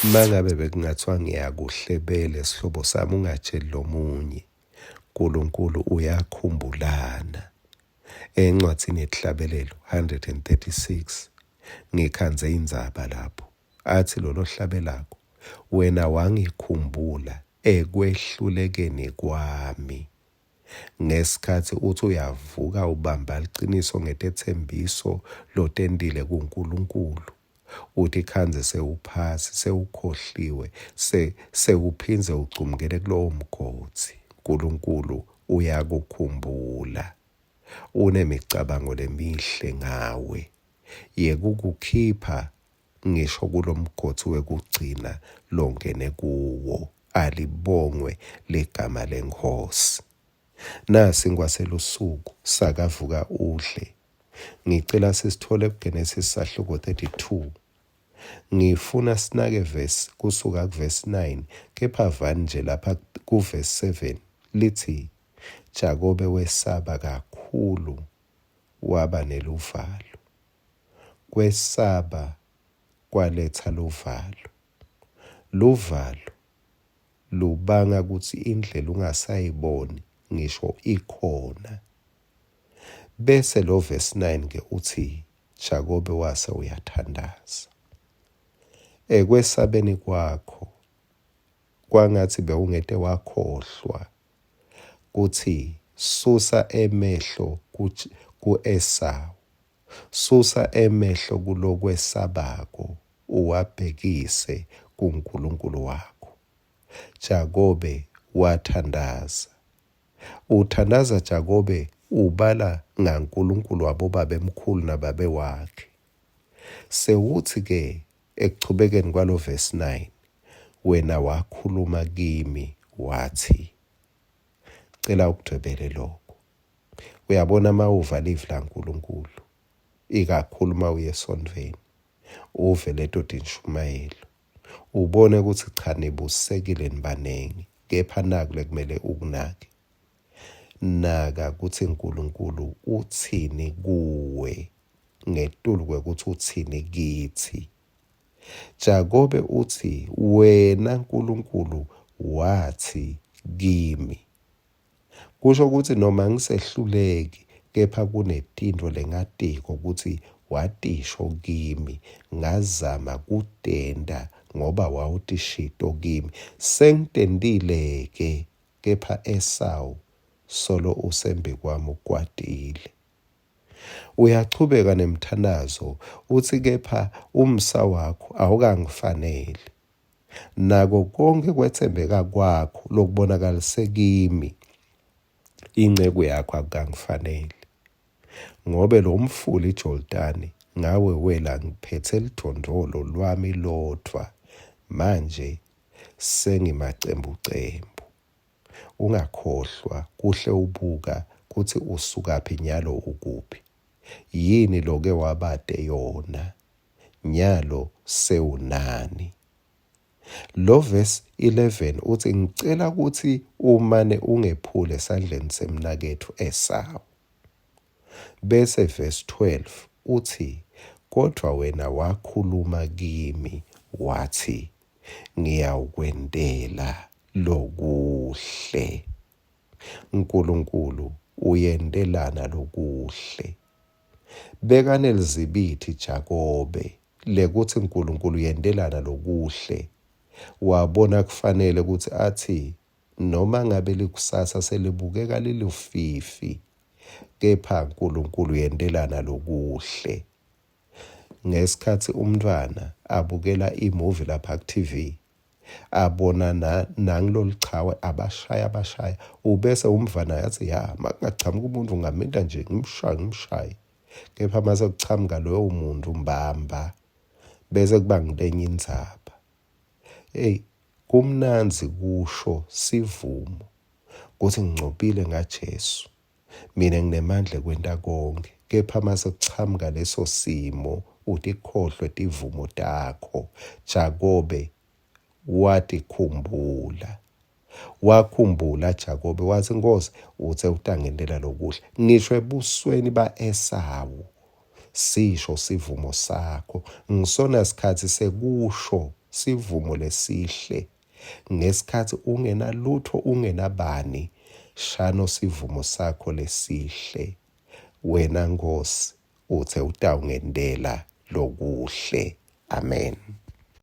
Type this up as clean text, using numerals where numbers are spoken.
Mangabe bekungathiwa ngiyakuhlebela sihlobo sami ungatsheli lomunye. uNkulunkulu uyakhumbulana. Encwadini yesihlabelelo 136 ngikhanze indzaba lapho. Athi lolo hlabelako, wena wangikhumbula ekwehlulekeni kwami. Ngesikhathi uthi uyavuka ubamba liqiniso ngetethembiso lotendile kuNkulunkulu. Uthi khanze sewuphasi sewukhohliwe sewuphinze ucumukele kulowo mgodi. uNkulunkulu uyakukhumbula. Unemicabango lemihle ngawe. Yekukukhipha ngisho kulomgodi wekugcina longene kuwo. Alibongwe ligama leNkosi. Nasi ngwaselusuku sakavuka udle. Ngicela sisithole kuGenesis sahluko 32. Ngifuna sinake verse kusuka kuverse 9 kepha vani nje lapha kuverse 7 lithi Jakobe wesaba kakhulu waba neluvalo. Kwesaba kwaletha luvalo. Luvalo lubanga ukuthi indlela ungasayiboni ngisho ikhona. Bese lo verse 9 ke uthi Jakobe wase uyathandaza. Kwesabeni kwakho kwangathi bewungete wakhohlwa kuthi susa emehlo ku-Esau. Susa emehlo kulokwesabako uwabhekise kuNkulunkulu wakho. Jakobe wathandaza. Uthandaza Jakobe ubala ngaNkulunkulu wabobabemkhulu nababe wakhe. Sewuthi ke ekuchubekeni kwalo verse 9 wena wakhuluma kimi wathi. Cela ukudwebele lokho. Uyabona mawuvala ivi laNkulunkulu ikakhulu mawuye esondweni uve ledoda inshumayelo ubone ukuthi cha nibusekile nibanengi kepha naku lekumele ukunake. Naka kuthi uNkulunkulu uthini kuwe ngetulu kwekuthi uthini kithi. Jakobe uthi wena uNkulunkulu wathi kimi. Kusho ukuthi noma ngisehluleki kepha kunetinto lengatiko ukuthi watisho kimi ngazama kutenda ngoba wawutishito kimi. Sengitendile ke kepha Esau solo usembi kwami ukwatile. Uyachubeka nemthandazo uthi kepha umsa wakho awukangifanele. Nako konke kwethembeka kwakho lokubonakalise kimi inceku yakho akukangifanele. Ngobe lo mfula iJordani ngawe wela ngiphethe lidondolo lwami lodwa. Manje sengimacembucembu. Ungakhohlwa kuhle ubuka kuthi usukaphi nyalo ukuphi. Yini loke wabade yona. Nyalo sewunani. Lo verse 11 uthi ngicela ukuthi umane ungephule esandleni semnakethu Esau. Bese verse 12 uthi kodwa wena wakhuluma kimi wathi ngiyawukwendela lokuhle. uNkulunkulu uyendelana lokuhle. Beka nelizibithi Jakobe lekuthi uNkulunkulu uyendelana lokuhle. Wabona kufanele ukuthi athi noma ngabe likusasa selibukeka lilufifi kepha uNkulunkulu uyendelana lokuhle. Ngesikhathi umntwana abukela imovie lapha ku-TV abona nangilolichawe abashaya ubese umvana yathi ya makungachamuka umuntu ungaminta nje ngimshaye kepha mase kuchamuka loyo muntu mbamba bese kuba ngilenye indzaba. Kumnanzi kusho sivumo kuthi ngicopile ngaJesu mina nginemandla kwenta konke kepha mase kuchamuka leso simo uthi khohlwe tivumo takho. Jakobe wathi khumbula. Wakhumbula Jakobe wathi Nkosi uthe utangendela lokuhle. Ngisho ebusweni ba-Esau sisho sivumo sakho. Ngisona sikhathi sekusho sivumo lesihle. Ngesikhathi ungenalutho ungenabani, shano sivumo sakho lesihle. Wena Nkosi uthe utawungendela lokuhle. Amen.